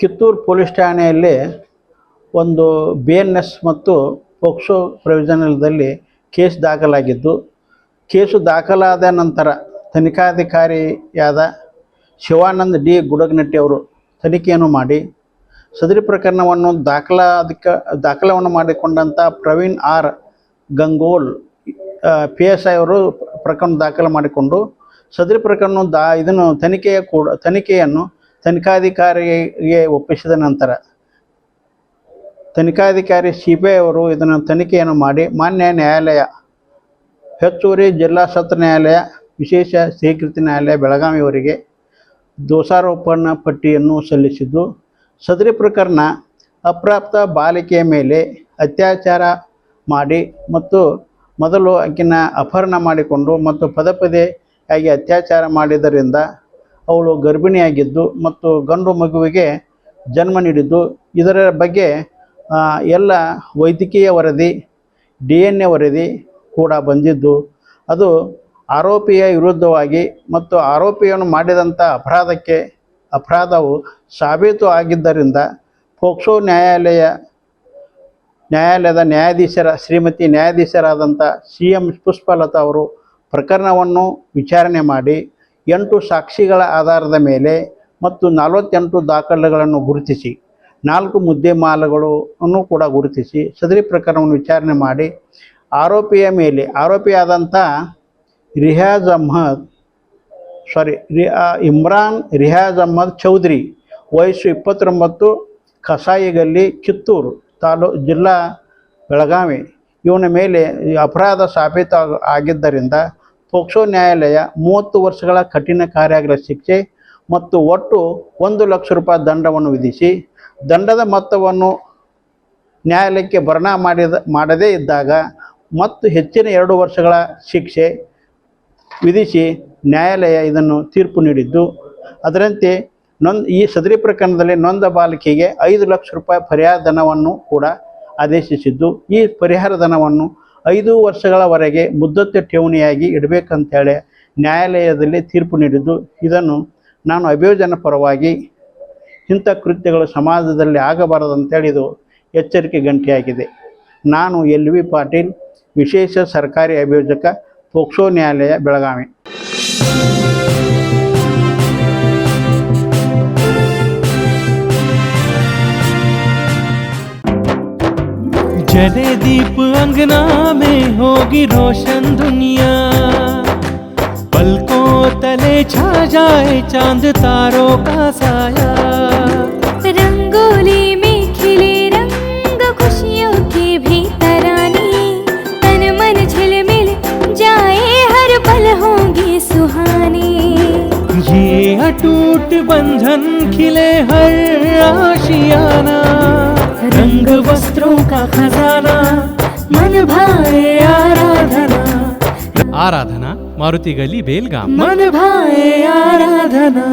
Kittur police ಠಾಣೆಯಲ್ಲಿ ಒಂದು BNS ಮತ್ತು ಪೋಕ್ಸೋ ಪ್ರೊವಿಷನಲ್ದಲ್ಲಿ ಕೇಸ್ ದಾಖಲಾಗಿದ್ದು, ಕೇಸು ದಾಖಲಾದ ನಂತರ ತನಿಖಾಧಿಕಾರಿಯಾದ ಶಿವಾನಂದ್ D. ಗುಡಗನಟ್ಟಿ ಅವರು ತನಿಖೆಯನ್ನು ಮಾಡಿ ಸದರಿ ಪ್ರಕರಣವನ್ನು ದಾಖಲವನ್ನು ಮಾಡಿಕೊಂಡಂಥ ಪ್ರವೀಣ್ R. ಗಂಗೋಲ್ PSI ಅವರು ಪ್ರಕರಣ ದಾಖಲು ಮಾಡಿಕೊಂಡು ಸದರಿ ಪ್ರಕರಣ ಇದನ್ನು ತನಿಖೆಯನ್ನು ತನಿಖಾಧಿಕಾರಿಗೆ ಒಪ್ಪಿಸಿದ ನಂತರ ತನಿಖಾಧಿಕಾರಿ CBI ಅವರು ಇದನ್ನು ತನಿಖೆಯನ್ನು ಮಾಡಿ ಮಾನ್ಯ ನ್ಯಾಯಾಲಯ ಹೆಚ್ಚುವರಿ ಜಿಲ್ಲಾ ಸತ್ರ ನ್ಯಾಯಾಲಯ ವಿಶೇಷ ಸ್ವೀಕೃತಿ ನ್ಯಾಯಾಲಯ ಬೆಳಗಾವಿಯವರಿಗೆ ದೋಷಾರೋಪಣಾ ಪಟ್ಟಿಯನ್ನು ಸಲ್ಲಿಸಿದ್ದು, ಸದರಿ ಪ್ರಕರಣ ಅಪ್ರಾಪ್ತ ಬಾಲಿಕೆಯ ಮೇಲೆ ಅತ್ಯಾಚಾರ ಮಾಡಿ ಮತ್ತು ಮೊದಲು ಆಕೆನ ಅಪಹರಣ ಮಾಡಿಕೊಂಡು ಮತ್ತು ಪದೇ ಅತ್ಯಾಚಾರ ಮಾಡಿದ್ದರಿಂದ ಅವಳು ಗರ್ಭಿಣಿಯಾಗಿದ್ದು ಮತ್ತು ಗಂಡು ಮಗುವಿಗೆ ಜನ್ಮ ನೀಡಿದ್ದು, ಇದರ ಬಗ್ಗೆ ಎಲ್ಲ ವೈದ್ಯಕೀಯ ವರದಿ DNA ವರದಿ ಕೂಡ ಬಂದಿದ್ದು, ಅದು ಆರೋಪಿಯ ವಿರುದ್ಧವಾಗಿ ಮತ್ತು ಆರೋಪಿಯನ್ನು ಮಾಡಿದಂಥ ಅಪರಾಧವು ಸಾಬೀತು ಆಗಿದ್ದರಿಂದ ಪೋಕ್ಸೋ ನ್ಯಾಯಾಲಯದ ಶ್ರೀಮತಿ ನ್ಯಾಯಾಧೀಶರಾದಂಥ CM ಪುಷ್ಪಲತಾ ಅವರು ಪ್ರಕರಣವನ್ನು ವಿಚಾರಣೆ ಮಾಡಿ 8 ಸಾಕ್ಷಿಗಳ ಆಧಾರದ ಮೇಲೆ ಮತ್ತು 48 ದಾಖಲೆಗಳನ್ನು ಗುರುತಿಸಿ 4 ಮುದ್ದಿಮಾಲುಗಳನ್ನು ಕೂಡ ಗುರುತಿಸಿ ಸದರಿ ಪ್ರಕರಣವನ್ನು ವಿಚಾರಣೆ ಮಾಡಿ ಆರೋಪಿಯಾದಂಥ ಇಮ್ರಾನ್ ರಿಯಾಜ್ ಅಹ್ಮದ್ ಚೌಧರಿ ವಯಸ್ಸು 29, ಕಸಾಯಿಗಲ್ಲಿ, ಕಿತ್ತೂರು ಜಿಲ್ಲಾ ಬೆಳಗಾವಿ ಇವನ ಮೇಲೆ ಅಪರಾಧ ಸಾಬೀತು ಆಗಿದ್ದರಿಂದ ಪೋಕ್ಸೋ ನ್ಯಾಯಾಲಯ 30 ವರ್ಷಗಳ ಕಠಿಣ ಕಾರಾಗೃಹ ಶಿಕ್ಷೆ ಮತ್ತು ಒಟ್ಟು 1 ಲಕ್ಷ ರೂಪಾಯಿ ದಂಡವನ್ನು ವಿಧಿಸಿ, ದಂಡದ ಮೊತ್ತವನ್ನು ನ್ಯಾಯಾಲಯಕ್ಕೆ ಭರಣ ಮಾಡದೇ ಇದ್ದಾಗ ಮತ್ತು ಹೆಚ್ಚಿನ 2 ವರ್ಷಗಳ ಶಿಕ್ಷೆ ವಿಧಿಸಿ ನ್ಯಾಯಾಲಯ ಇದನ್ನು ತೀರ್ಪು ನೀಡಿದ್ದು, ಅದರಂತೆ ಈ ಸದರಿ ಪ್ರಕರಣದಲ್ಲಿ ನೊಂದ ಬಾಲಕಿಗೆ 5 ಲಕ್ಷ ರೂಪಾಯಿ ಪರಿಹಾರ ಧನವನ್ನು ಕೂಡ ಆದೇಶಿಸಿದ್ದು, ಈ ಪರಿಹಾರ ಧನವನ್ನು 5 ವರ್ಷಗಳವರೆಗೆ ಮುದ್ದತೆ ಠೇವಣಿಯಾಗಿ ಇಡಬೇಕಂತೇಳಿ ನ್ಯಾಯಾಲಯದಲ್ಲಿ ತೀರ್ಪು ನೀಡಿದ್ದು, ಇದನ್ನು ನಾನು ಅಭಿಯೋಜನ ಪರವಾಗಿ ಇಂಥ ಕೃತ್ಯಗಳು ಸಮಾಜದಲ್ಲಿ ಆಗಬಾರದಂತೇಳಿ ಇದು ಎಚ್ಚರಿಕೆ ಗಂಟೆಯಾಗಿದೆ. ನಾನು LV ಪಾಟೀಲ್, ವಿಶೇಷ ಸರ್ಕಾರಿ ಅಭಿಯೋಜಕ, ಪೋಕ್ಸೋ ನ್ಯಾಯಾಲಯ, ಬೆಳಗಾವಿ. जले दीप अंगना में होगी रोशन दुनिया, पलकों तले छा जाए चांद तारों का साया, रंगोली में खिले रंग खुशियों की भी तरानी, तन मन झिलमिल जाए हर पल होंगी सुहानी, ये अटूट बंधन खिले हर आशियाना, रंग वस्त्रों का खजाना, मन भाए आराधना, मारुति गली बेलगाम, मन भाए आराधना.